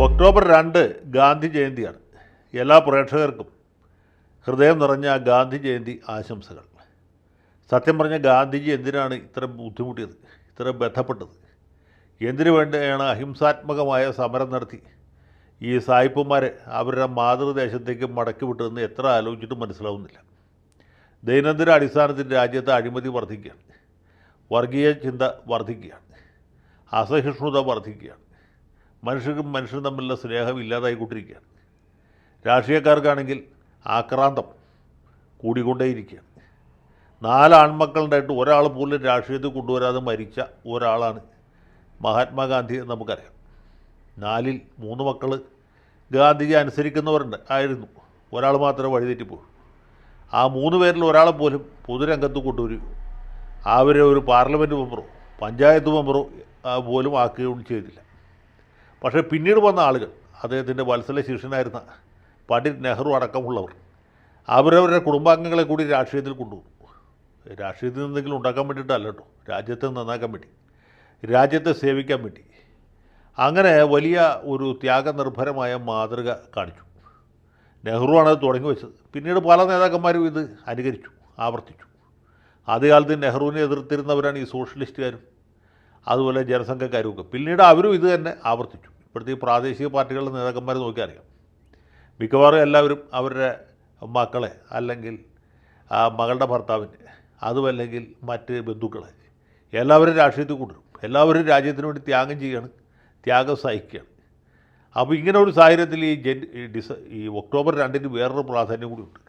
October 2 Gandhi ജയന്തിയാണ്. എല്ലാ പ്രേക്ഷകർക്കും ഹൃദയം നിറഞ്ഞ ഗാന്ധി ജയന്തി ആശംസകൾ. സത്യം പറഞ്ഞ ഗാന്ധിജി എന്തിനാണ് ഇത്ര ബുദ്ധിമുട്ടിയത്, ഇത്ര ബന്ധപ്പെട്ടത്, എന്തിനു വേണ്ടിയാണ് അഹിംസാത്മകമായ സമരം നടത്തി ഈ സായിപ്പന്മാരെ അവരുടെ മാതൃദേശത്തേക്ക് മടക്കി വിട്ടതെന്ന് എത്ര ആലോചിച്ചിട്ടും മനസ്സിലാവുന്നില്ല. ദൈനംദിന അടിസ്ഥാനത്തിൽ രാജ്യത്ത് അഴിമതി വർദ്ധിക്കുകയാണ്, വർഗീയ ചിന്ത വർദ്ധിക്കുകയാണ്, അസഹിഷ്ണുത വർദ്ധിക്കുകയാണ്, മനുഷ്യർക്കും മനുഷ്യരും തമ്മിലുള്ള സ്നേഹം ഇല്ലാതായിക്കൊണ്ടിരിക്കുകയാണ്. രാഷ്ട്രീയക്കാർക്കാണെങ്കിൽ ആക്രാന്തം കൂടിക്കൊണ്ടേയിരിക്കുകയാണ്. 4 ആൺമക്കളുണ്ടായിട്ട് ഒരാൾ പോലും രാഷ്ട്രീയത്തിൽ കൊണ്ടുവരാതെ മരിച്ച ഒരാളാണ് മഹാത്മാഗാന്ധി എന്ന് നമുക്കറിയാം. 4ൽ 3 മക്കൾ ഗാന്ധിജി അനുസരിക്കുന്നവരുണ്ട് ആയിരുന്നു, ഒരാൾ മാത്രമേ വഴിതെറ്റിപ്പോയി. ആ 3 പേരിൽ ഒരാളെ പോലും പൊതുരംഗത്ത് കൊണ്ടുവരികയോ അവരെ ഒരു പാർലമെൻറ്റ് മെമ്പറോ പഞ്ചായത്ത് മെമ്പറോ പോലും ആക്കുകയും ചെയ്തില്ല. പക്ഷേ പിന്നീട് വന്ന ആളുകൾ, അദ്ദേഹത്തിൻ്റെ വത്സല ശിഷ്യനായിരുന്ന പണ്ഡിറ്റ് നെഹ്റു അടക്കമുള്ളവർ, അവരവരുടെ കുടുംബാംഗങ്ങളെ കൂടി രാഷ്ട്രീയത്തിൽ കൊണ്ടുവന്നു. രാഷ്ട്രീയത്തിൽ എന്തെങ്കിലും ഉണ്ടാക്കാൻ വേണ്ടിയിട്ടല്ല കേട്ടോ, രാജ്യത്തെ നന്നാക്കാൻ വേണ്ടി, രാജ്യത്തെ സേവിക്കാൻ വേണ്ടി. അങ്ങനെ വലിയ ഒരു ത്യാഗനിർഭരമായ മാതൃക കാണിച്ചു. നെഹ്റുവാണ് അത് തുടങ്ങി വെച്ചത്. പിന്നീട് പല നേതാക്കന്മാരും ഇത് അനുകരിച്ചു, ആവർത്തിച്ചു. ആദ്യകാലത്ത് നെഹ്റുവിനെ എതിർത്തിരുന്നവരാണ് ഈ സോഷ്യലിസ്റ്റുകാരും അതുപോലെ ജനസംഘക്കാരും ഒക്കെ. പിന്നീട് അവരും ഇത് തന്നെ ആവർത്തിച്ചു. ഇപ്പോഴത്തെ ഈ പ്രാദേശിക പാർട്ടികളുടെ നേതാക്കന്മാർ നോക്കിയാൽ അറിയാം, മിക്കവാറും എല്ലാവരും അവരുടെ മക്കളെ അല്ലെങ്കിൽ മകളുടെ ഭർത്താവിൻ്റെ അതുമല്ലെങ്കിൽ മറ്റ് ബന്ധുക്കളെ എല്ലാവരും രാഷ്ട്രീയത്തിൽ കൊണ്ടുവരും. എല്ലാവരും രാജ്യത്തിന് വേണ്ടി ത്യാഗം ചെയ്യുകയാണ്, ത്യാഗം സഹിക്കുകയാണ്. അപ്പോൾ ഇങ്ങനെ ഒരു സാഹചര്യത്തിൽ ഈ ഒക്ടോബർ 2 വേറൊരു പ്രാധാന്യം കൂടിയുണ്ട്.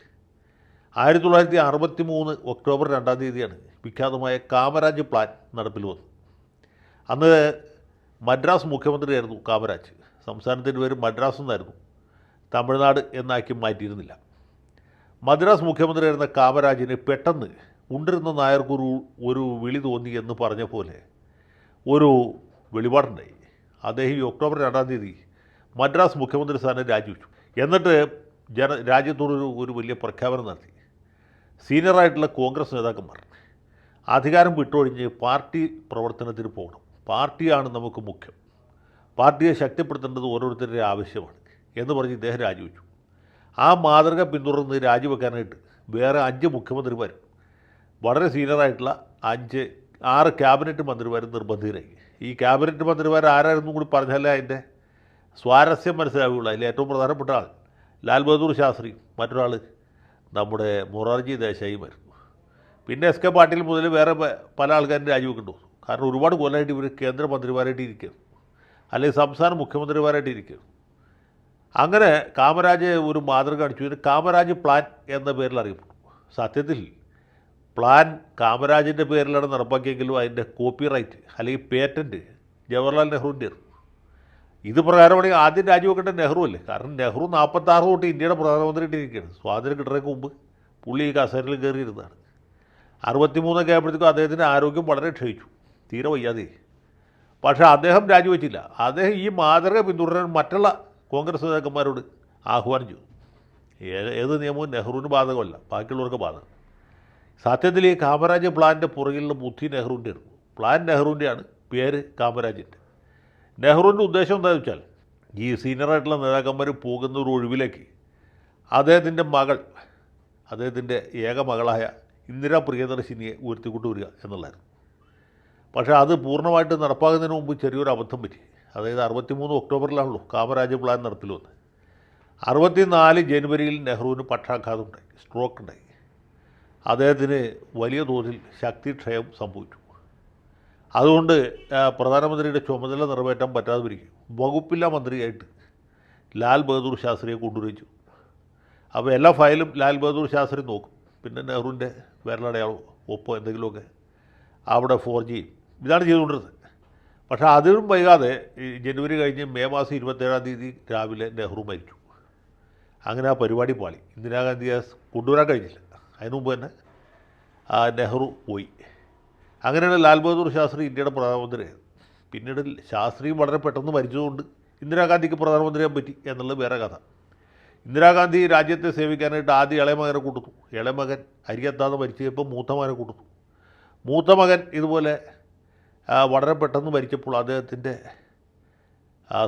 1963 ഒക്ടോബർ 2 വിഖ്യാതമായ കാമരാജ് പ്ലാൻ നടപ്പിൽ വന്നു. അന്ന് മദ്രാസ് മുഖ്യമന്ത്രിയായിരുന്നു കാമരാജ്. സംസ്ഥാനത്തിൻ്റെ പേര് മദ്രാസ് എന്നായിരുന്നു, തമിഴ്നാട് എന്നാക്കി മാറ്റിയിരുന്നില്ല. മദ്രാസ് മുഖ്യമന്ത്രിയായിരുന്ന കാമരാജിന് പെട്ടെന്ന് ഉണ്ടിരുന്ന നായർക്കൊരു ഒരു വിളി തോന്നി എന്ന് പറഞ്ഞ പോലെ ഒരു വെളിപാടുണ്ടായി. അദ്ദേഹം ഈ ഒക്ടോബർ 2 മദ്രാസ് മുഖ്യമന്ത്രി സ്ഥാനം രാജിവെച്ചു. എന്നിട്ട് രാജ്യത്തോടൊരു വലിയ പ്രഖ്യാപനം നടത്തി. സീനിയറായിട്ടുള്ള കോൺഗ്രസ് നേതാക്കന്മാർ അധികാരം വിട്ടൊഴിഞ്ഞ് പാർട്ടി പ്രവർത്തനത്തിന് പോകണം, പാർട്ടിയാണ് നമുക്ക് മുഖ്യം, പാർട്ടിയെ ശക്തിപ്പെടുത്തേണ്ടത് ഓരോരുത്തരുടെ ആവശ്യമാണ് എന്ന് പറഞ്ഞ് ഇദ്ദേഹം രാജിവെച്ചു. ആ മാതൃക പിന്തുടർന്ന് രാജിവെക്കാനായിട്ട് വേറെ 5 മുഖ്യമന്ത്രിമാരും വളരെ സീനിയറായിട്ടുള്ള 6 ക്യാബിനറ്റ് മന്ത്രിമാരും നിർബന്ധിതരായി. ഈ ക്യാബിനറ്റ് മന്ത്രിമാർ ആരായിരുന്നു കൂടി പറഞ്ഞാലേ അതിൻ്റെ സ്വാരസ്യം മനസ്സിലാവുകയുള്ളൂ. അതിൽ ഏറ്റവും പ്രധാനപ്പെട്ട ആൾ ലാൽ ബഹദൂർ ശാസ്ത്രിയും മറ്റൊരാൾ നമ്മുടെ മൊറാർജി ദേശായിയുമായിരുന്നു. പിന്നെ എസ് കെ പാട്ടീൽ മുതൽ വേറെ പല ആൾക്കാരും രാജിവെക്കേണ്ടി വന്നു. കാരണം ഒരുപാട് കൊല്ലമായിട്ട് ഇവർ കേന്ദ്രമന്ത്രിമാരായിട്ട് ഇരിക്കുകയാണ്, അല്ലെങ്കിൽ സംസ്ഥാന മുഖ്യമന്ത്രിമാരായിട്ട് ഇരിക്കുകയാണ്. അങ്ങനെ കാമരാജ് ഒരു മാതൃക കാണിച്ചു. ഇതിന് കാമരാജ് പ്ലാൻ എന്ന പേരിൽ അറിയപ്പെട്ടു. സത്യത്തിൽ പ്ലാൻ കാമരാജിൻ്റെ പേരിലാണ് നടപ്പാക്കിയെങ്കിലും അതിൻ്റെ കോപ്പിറൈറ്റ് അല്ലെങ്കിൽ പേറ്റൻറ്റ് ജവഹർലാൽ നെഹ്റുവിൻ്റെ ആയിരുന്നു. ഇത് പ്രകാരമാണെങ്കിൽ ആദ്യം രാജിവെക്കേണ്ട നെഹ്റു അല്ലേ. കാരണം നെഹ്റു 46 തൊട്ട് ഇന്ത്യയുടെ പ്രധാനമന്ത്രിയായിട്ട് ഇരിക്കുകയാണ്. സ്വാതന്ത്ര്യം കിട്ടുന്നതിന് മുമ്പ് പുള്ളി ഈ കസേരയിൽ കയറിയിരുന്നതാണ്. 63 ആയപ്പോഴത്തേക്കും അദ്ദേഹത്തിൻ്റെ ആരോഗ്യം വളരെ ക്ഷയിച്ചു, തീരെ വയ്യാതെ. പക്ഷേ അദ്ദേഹം രാജിവെച്ചില്ല. അദ്ദേഹം ഈ മാതൃക പിന്തുടരാൻ മറ്റുള്ള കോൺഗ്രസ് നേതാക്കന്മാരോട് ആഹ്വാനം ചെയ്തു. ഏത് നിയമവും നെഹ്റുവിന് ബാധകമല്ല, ബാക്കിയുള്ളവർക്ക് ബാധകം. സത്യത്തിൽ ഈ കാമരാജ് പ്ലാനിൻ്റെ പുറകിലുള്ള ബുദ്ധി നെഹ്റുവിൻ്റെ ആയിരുന്നു. പ്ലാൻ നെഹ്റുവിൻ്റെയാണ്, പേര് കാമരാജിൻ്റെ. നെഹ്റുവിൻ്റെ ഉദ്ദേശം എന്താണെന്ന് വെച്ചാൽ ഈ സീനിയറായിട്ടുള്ള നേതാക്കന്മാർ പോകുന്ന ഒരു ഒഴിവിലേക്ക് അദ്ദേഹത്തിൻ്റെ മകൾ, അദ്ദേഹത്തിൻ്റെ ഏക മകളായ ഇന്ദിരാ പ്രിയദർശിനിയെ ഉയർത്തിക്കൊണ്ടുവരിക എന്നുള്ളതായിരുന്നു. പക്ഷേ അത് പൂർണ്ണമായിട്ട് നടപ്പാകുന്നതിന് മുമ്പ് ചെറിയൊരു അബദ്ധം പറ്റി. അതായത് 63 ഒക്ടോബറിലാണല്ലോ കാമരാജ് പ്ലാൻ നടപ്പിൽ വന്നത്. 64 ജനുവരിയിൽ നെഹ്റുവിന് പക്ഷാഘാതം ഉണ്ടായി, സ്ട്രോക്ക് ഉണ്ടായി. അദ്ദേഹത്തിന് വലിയ തോതിൽ ശക്തിക്ഷയം സംഭവിച്ചു. അതുകൊണ്ട് പ്രധാനമന്ത്രിയുടെ ചുമതല നിറവേറ്റാൻ പറ്റാതെ വരികയും വകുപ്പില്ലാ മന്ത്രിയായിട്ട് ലാൽ ബഹദൂർ ശാസ്ത്രിയെ കൊണ്ടുവച്ചു. അപ്പോൾ എല്ലാ ഫയലും ലാൽ ബഹദൂർ ശാസ്ത്രി നോക്കും. പിന്നെ നെഹ്റുവിൻ്റെ വിരലടയാളോ ഒപ്പോ എന്തെങ്കിലുമൊക്കെ അവിടെ ഫോർജ് ചെയ്യും. ഇതാണ് ചെയ്തുകൊണ്ടിരുന്നത്. പക്ഷേ അതിലും വൈകാതെ ഈ ജനുവരി കഴിഞ്ഞ് മെയ് മാസം 27 രാവിലെ നെഹ്റു മരിച്ചു. അങ്ങനെ ആ പരിപാടി പാളി. ഇന്ദിരാഗാന്ധിയെ കൊണ്ടുവരാൻ കഴിഞ്ഞില്ല. അതിനു മുമ്പ് തന്നെ നെഹ്റു പോയി. അങ്ങനെയാണ് ലാൽ ബഹദൂർ ശാസ്ത്രി ഇന്ത്യയുടെ പ്രധാനമന്ത്രിയായത്. പിന്നീട് ശാസ്ത്രിയും വളരെ പെട്ടെന്ന് മരിച്ചതുകൊണ്ട് ഇന്ദിരാഗാന്ധിക്ക് പ്രധാനമന്ത്രിയാൻ പറ്റി എന്നുള്ളത് വേറെ കഥ. ഇന്ദിരാഗാന്ധി രാജ്യത്തെ സേവിക്കാനായിട്ട് ആദ്യം ഇളയമകനെ കൂട്ടുന്നു. ഇളയമകൻ അരിയെത്താതെ മരിച്ചപ്പോൾ മൂത്ത മകനെ കൂട്ടുന്നു. മൂത്ത മകൻ ഇതുപോലെ വളരെ പെട്ടെന്ന് മരിച്ചപ്പോൾ അദ്ദേഹത്തിൻ്റെ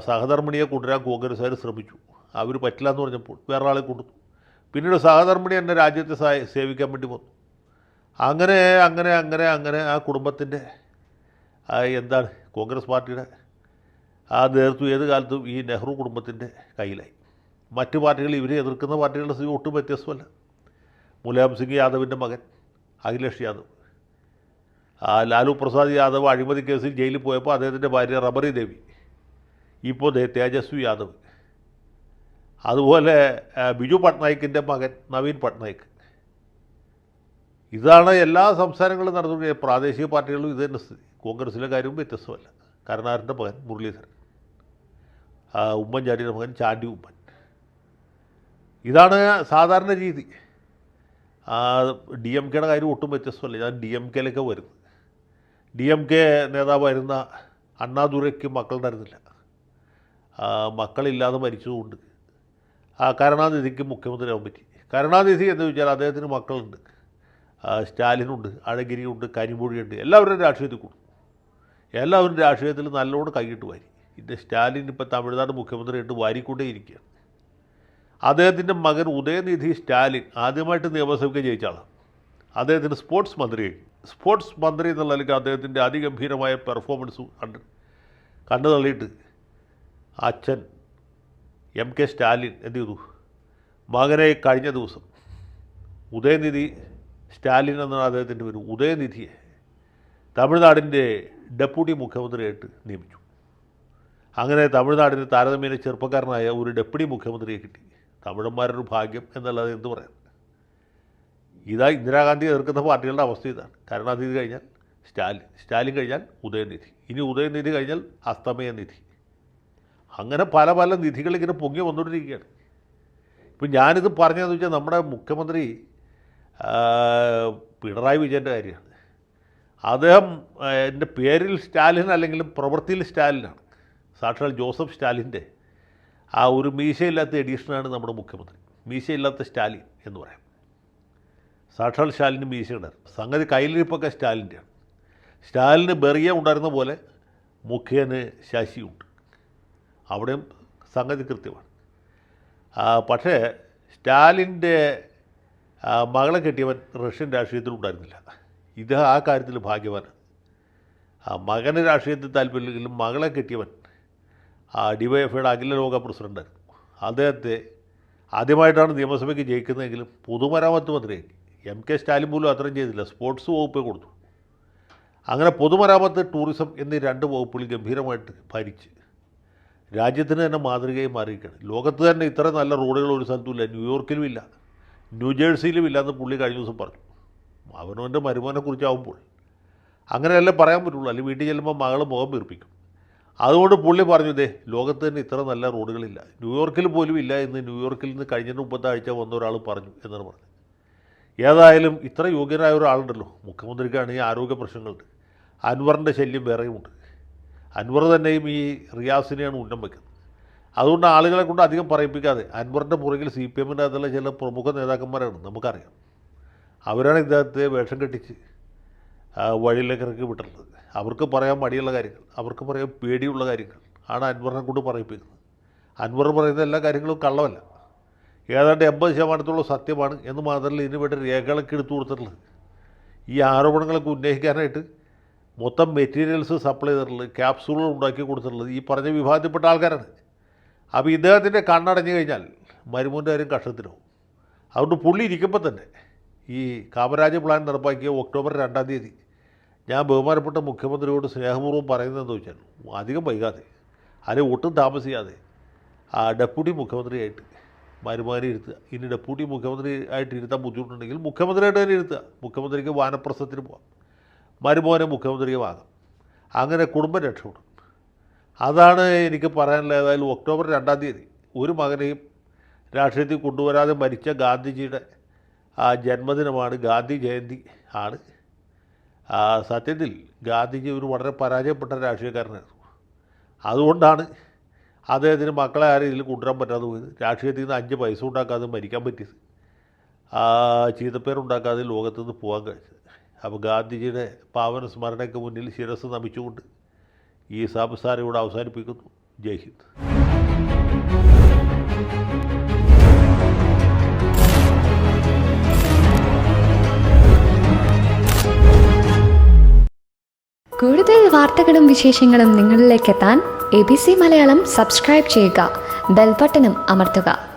സഹധർമ്മിണിയെ കൊണ്ടുവരാൻ കോൺഗ്രസ്സുകാർ ശ്രമിച്ചു. അവർ പറ്റില്ല എന്ന് പറഞ്ഞപ്പോൾ വേറെ ആളെ കൊണ്ടുവന്നു. പിന്നീട് സഹധർമ്മിണി എന്നെ രാജ്യത്തെ സേവിക്കാൻ വേണ്ടി വന്നു. അങ്ങനെ അങ്ങനെ അങ്ങനെ അങ്ങനെ ആ കുടുംബത്തിൻ്റെ എന്താണ് കോൺഗ്രസ് പാർട്ടിയുടെ ആ നേതൃത്വം ഏത് കാലത്തും ഈ നെഹ്റു കുടുംബത്തിൻ്റെ കയ്യിലായി. മറ്റ് പാർട്ടികൾ ഇവരെ എതിർക്കുന്ന പാർട്ടികളുടെ സ്ഥിതി ഒട്ടും വ്യത്യസ്തമല്ല. മുലായം സിംഗ് യാദവിൻ്റെ മകൻ അഖിലേഷ് യാദവ്, ലാലു പ്രസാദ് യാദവ് അഴിമതി കേസിൽ ജയിലിൽ പോയപ്പോൾ അദ്ദേഹത്തിൻ്റെ ഭാര്യ റബറി ദേവി, ഇപ്പോൾ തേജസ്വി യാദവ്, അതുപോലെ ബിജു പട്നായിക്കിൻ്റെ മകൻ നവീൻ പട്നായിക്ക്. ഇതാണ് എല്ലാ സംസ്ഥാനങ്ങളും നടന്നുകൊണ്ടിരിക്കുന്നത്. പ്രാദേശിക പാർട്ടികളും ഇത് തന്നെ സ്ഥിതി. കോൺഗ്രസിലെ കാര്യവും വ്യത്യസ്തമല്ല. കരുണാകരൻ്റെ മകൻ മുരളീധരൻ, ഉമ്മൻചാണ്ടിയുടെ മകൻ ചാണ്ടി ഉമ്മൻ. ഇതാണ് സാധാരണ രീതി. ഡി എം കെയുടെ കാര്യം ഒട്ടും വ്യത്യസ്തമല്ല. ഞാൻ ഡി എം കെയിലൊക്കെ വരുന്നത്. ഡി എം കെ നേതാവായിരുന്ന അണ്ണാദുരയ്ക്ക് മക്കളുണ്ടായിരുന്നില്ല. മക്കളില്ലാതെ മരിച്ചതുകൊണ്ട് കരുണാനിധിക്ക് മുഖ്യമന്ത്രിയാവാൻ പറ്റി. കരുണാനിധി എന്ന് വെച്ചാൽ അദ്ദേഹത്തിന് മക്കളുണ്ട്. സ്റ്റാലിനുണ്ട്, അഴഗിരിയുണ്ട്, കരിമൊഴിയുണ്ട്. എല്ലാവരും രാഷ്ട്രീയത്തിൽ കൂടും. എല്ലാവരും രാഷ്ട്രീയത്തിൽ നല്ലോണം കൈയിട്ട് വാരി. ഇത് സ്റ്റാലിൻ ഇപ്പോൾ തമിഴ്നാട് മുഖ്യമന്ത്രിയായിട്ട് വാരിക്കൊണ്ടേ ഇരിക്കുകയാണ്. അദ്ദേഹത്തിൻ്റെ മകൻ ഉദയനിധി സ്റ്റാലിൻ ആദ്യമായിട്ട് നിയമസഭയ്ക്ക് ജയിച്ച ആളാണ്. അദ്ദേഹത്തിന് സ്പോർട്സ് മന്ത്രി എന്നുള്ള നിലയ്ക്ക് അദ്ദേഹത്തിൻ്റെ അതിഗംഭീരമായ പെർഫോമൻസ് കണ്ടു തള്ളിയിട്ട് അച്ഛൻ MK സ്റ്റാലിൻ എന്ത് ചെയ്തു, മകനെ കഴിഞ്ഞ ദിവസം ഉദയനിധി സ്റ്റാലിൻ എന്നാണ് അദ്ദേഹത്തിൻ്റെ പേര്, ഉദയനിധിയെ തമിഴ്നാടിൻ്റെ ഡെപ്യൂട്ടി മുഖ്യമന്ത്രിയായിട്ട് നിയമിച്ചു. അങ്ങനെ തമിഴ്നാടിന് താരതമ്യേന ചെറുപ്പക്കാരനായ ഒരു ഡെപ്യൂട്ടി മുഖ്യമന്ത്രിയെ കിട്ടി. തമിഴന്മാരൊരു ഭാഗ്യം എന്നുള്ളത് എന്ത് പറയാം. ഇതാ ഇന്ദിരാഗാന്ധി എതിർക്കുന്ന പാർട്ടികളുടെ അവസ്ഥ ഇതാണ്. കരുണാനിധി കഴിഞ്ഞാൽ സ്റ്റാലിൻ കഴിഞ്ഞാൽ ഉദയനിധി, ഇനി ഉദയനിധി കഴിഞ്ഞാൽ അസ്തമയനിധി. അങ്ങനെ പല പല നിധികളിങ്ങനെ പൊങ്ങി വന്നുകൊണ്ടിരിക്കുകയാണ്. ഇപ്പം ഞാനിത് പറഞ്ഞതെന്ന് വെച്ചാൽ നമ്മുടെ മുഖ്യമന്ത്രി പിണറായി വിജയൻ്റെ കാര്യമാണ്. അദ്ദേഹം എൻ്റെ പേരിൽ സ്റ്റാലിൻ അല്ലെങ്കിലും പ്രവൃത്തിയിൽ സ്റ്റാലിനാണ്. സാക്ഷാൽ ജോസഫ് സ്റ്റാലിൻ്റെ ആ ഒരു മീശയില്ലാത്ത എഡീഷനാണ് നമ്മുടെ മുഖ്യമന്ത്രി. മീശയില്ലാത്ത സ്റ്റാലിൻ എന്ന് പറയാം. സാക്ഷാൽ സ്റ്റാലിന് മീശയുണ്ടായിരുന്നു. സംഗതി കയ്യിലിരിപ്പൊക്കെ സ്റ്റാലിൻ്റെയാണ്. സ്റ്റാലിന് ബെറിയ ഉണ്ടായിരുന്ന പോലെ മുഖ്യന് ശശിയുണ്ട്. അവിടെയും സംഗതി കൃത്യമാണ്. പക്ഷേ സ്റ്റാലിൻ്റെ മകളെ കെട്ടിയവൻ റഷ്യൻ രാഷ്ട്രീയത്തിലുണ്ടായിരുന്നില്ല. ഇത് ആ കാര്യത്തിൽ ഭാഗ്യവാനാണ്. മകന് രാഷ്ട്രീയത്തിൽ താല്പര്യമില്ലെങ്കിലും മകളെ കെട്ടിയവൻ DYFIയുടെ അഖില ലോക പ്രസിഡൻ്റായിരുന്നു. അദ്ദേഹത്തെ ആദ്യമായിട്ടാണ് നിയമസഭയ്ക്ക് ജയിക്കുന്നതെങ്കിലും പൊതുമരാമത്ത് മന്ത്രിയാക്കി. MK സ്റ്റാലിൻ പോലും അത്രയും ചെയ്തില്ല. സ്പോർട്സ് വകുപ്പേ കൊടുത്തു. അങ്ങനെ പൊതുമരാമത്ത്, ടൂറിസം എന്നീ 2 വകുപ്പുകൾ ഗംഭീരമായിട്ട് ഭരിച്ച് രാജ്യത്തിന് തന്നെ മാതൃകയായി മാറിയിരിക്കുകയാണ്. ലോകത്ത് തന്നെ ഇത്ര നല്ല റോഡുകൾ ഒരു സ്ഥലത്തുമില്ല. ന്യൂയോർക്കിലും ഇല്ല, ന്യൂജേഴ്സിയിലും ഇല്ല എന്ന് പുള്ളി കഴിഞ്ഞ ദിവസം പറഞ്ഞു. അവനവൻ്റെ മരുമോനെക്കുറിച്ചാവുമ്പോൾ അങ്ങനെയല്ലേ പറയാൻ പറ്റുള്ളൂ. അല്ലെങ്കിൽ വീട്ടിൽ ചെല്ലുമ്പോൾ മകൾ മുഖം വീർപ്പിക്കും. അതുകൊണ്ട് പുള്ളി പറഞ്ഞു, ഇതേ ലോകത്ത് തന്നെ ഇത്ര നല്ല റോഡുകളില്ല, ന്യൂയോർക്കിൽ പോലും ഇല്ല എന്ന് ന്യൂയോർക്കിൽ നിന്ന് കഴിഞ്ഞ 30 ആഴ്ച വന്ന ഒരാൾ പറഞ്ഞു എന്നാണ് പറഞ്ഞത്. ഏതായാലും ഇത്ര യോഗ്യനായ ഒരാളുണ്ടല്ലോ മുഖ്യമന്ത്രിക്കാണെങ്കിൽ ആരോഗ്യ പ്രശ്നങ്ങളുണ്ട്. അൻവറിൻ്റെ ശല്യം വേറെയുമുണ്ട്. അൻവർ തന്നെയും ഈ റിയാസിനെയാണ് ഉന്നം വയ്ക്കുന്നത്. അതുകൊണ്ട് ആളുകളെ കൊണ്ട് അധികം പറയിപ്പിക്കാതെ അൻവറിൻ്റെ പുറകിൽ CPMൻ്റെ അകത്തുള്ള ചില പ്രമുഖ നേതാക്കന്മാരാണ്, നമുക്കറിയാം. അവരാണ് ഇദ്ദേഹത്തെ വേഷം കെട്ടിച്ച് വഴിയിലേക്ക് ഇറക്കി വിട്ടിട്ടുള്ളത്. അവർക്ക് പറയാൻ മടിയുള്ള കാര്യങ്ങൾ, അവർക്ക് പറയാൻ പേടിയുള്ള കാര്യങ്ങൾ ആണ് അൻവറിനെ കൊണ്ട് പറയിപ്പിക്കുന്നത്. അൻവർ പറയുന്ന എല്ലാ കാര്യങ്ങളും കള്ളമല്ല, ഏതാണ്ട് 80% സത്യമാണ് എന്ന് മാത്രമല്ല ഇതിന് വേണ്ടി രേഖകളൊക്കെ എടുത്തു കൊടുത്തിട്ടുള്ളത്. ഈ ആരോപണങ്ങളൊക്കെ ഉന്നയിക്കാനായിട്ട് മൊത്തം മെറ്റീരിയൽസ് സപ്ലൈ ചെയ്തിട്ടുള്ളത്, ക്യാപ്സൂളുകൾ ഉണ്ടാക്കി കൊടുത്തിട്ടുള്ളത് ഈ പറഞ്ഞ വിഭാഗത്തിൽപ്പെട്ട ആൾക്കാരാണ്. അപ്പോൾ ഇദ്ദേഹത്തിൻ്റെ കണ്ണടഞ്ഞു കഴിഞ്ഞാൽ മരുമോൻ്റെ കാര്യം കഷ്ടത്തിലാവും. അതുകൊണ്ട് പുള്ളി ഇരിക്കുമ്പോൾ തന്നെ ഈ കാമരാജ് പ്ലാൻ നടപ്പാക്കിയ ഒക്ടോബർ 2-ാം തീയതി ഞാൻ ബഹുമാനപ്പെട്ട മുഖ്യമന്ത്രിയോട് സ്നേഹപൂർവ്വം പറയുന്നതെന്ന് വെച്ചാൽ അധികം വൈകാതെ അല്ലെങ്കിൽ ഒട്ടും താമസിയാതെ ഡെപ്യൂട്ടി മുഖ്യമന്ത്രിയായിട്ട് മരുമോനെ ഇരുത്തുക. ഇനി ഡെപ്യൂട്ടി മുഖ്യമന്ത്രി ആയിട്ട് ഇരുത്താൻ ബുദ്ധിമുട്ടുണ്ടെങ്കിൽ മുഖ്യമന്ത്രിയായിട്ട് തന്നെ ഇരുത്തുക. മുഖ്യമന്ത്രിക്ക് വാനപ്രസ്ഥത്തിന് പോകാം, മരുമോനെ മുഖ്യമന്ത്രിയുമാകാം. അങ്ങനെ കുടുംബം രക്ഷപ്പെടും. അതാണ് എനിക്ക് പറയാനുള്ളത്. ഏതായാലും ഒക്ടോബർ 2-ാം തീയതി ഒരു മകനെയും രാഷ്ട്രീയത്തിൽ കൊണ്ടുവരാതെ മരിച്ച ഗാന്ധിജിയുടെ ജന്മദിനമാണ്, ഗാന്ധി ജയന്തി ആണ്. സത്യത്തിൽ ഗാന്ധിജി ഒരു വളരെ പരാജയപ്പെട്ട രാഷ്ട്രീയക്കാരനായിരുന്നു. അതുകൊണ്ടാണ് അദ്ദേഹത്തിന് മക്കളെ ആരും ഇതിൽ കൊണ്ടുവരാൻ പറ്റാതെ പോയത്. രാഷ്ട്രീയത്തിൽ നിന്ന് 5 പൈസ ഉണ്ടാക്കാതെ മരിക്കാൻ പറ്റിയത്, ചീത്തപ്പേരുണ്ടാക്കാതെ ലോകത്തു നിന്ന് പോകാൻ കഴിച്ചത്. അപ്പോൾ ഗാന്ധിജിയുടെ പാവന സ്മരണയ്ക്ക് മുന്നിൽ ശിരസ് നമിച്ചുകൊണ്ട് ഈ സംസാരം ഇവിടെ അവസാനിപ്പിക്കുന്നു. ജയ് ഹിന്ദ്. കൂടുതൽ വാർത്തകളും വിശേഷങ്ങളും നിങ്ങളിലേക്ക് എത്താൻ ABC മലയാളം സബ്സ്ക്രൈബ് ചെയ്യുക, ബെൽബട്ടനും അമർത്തുക.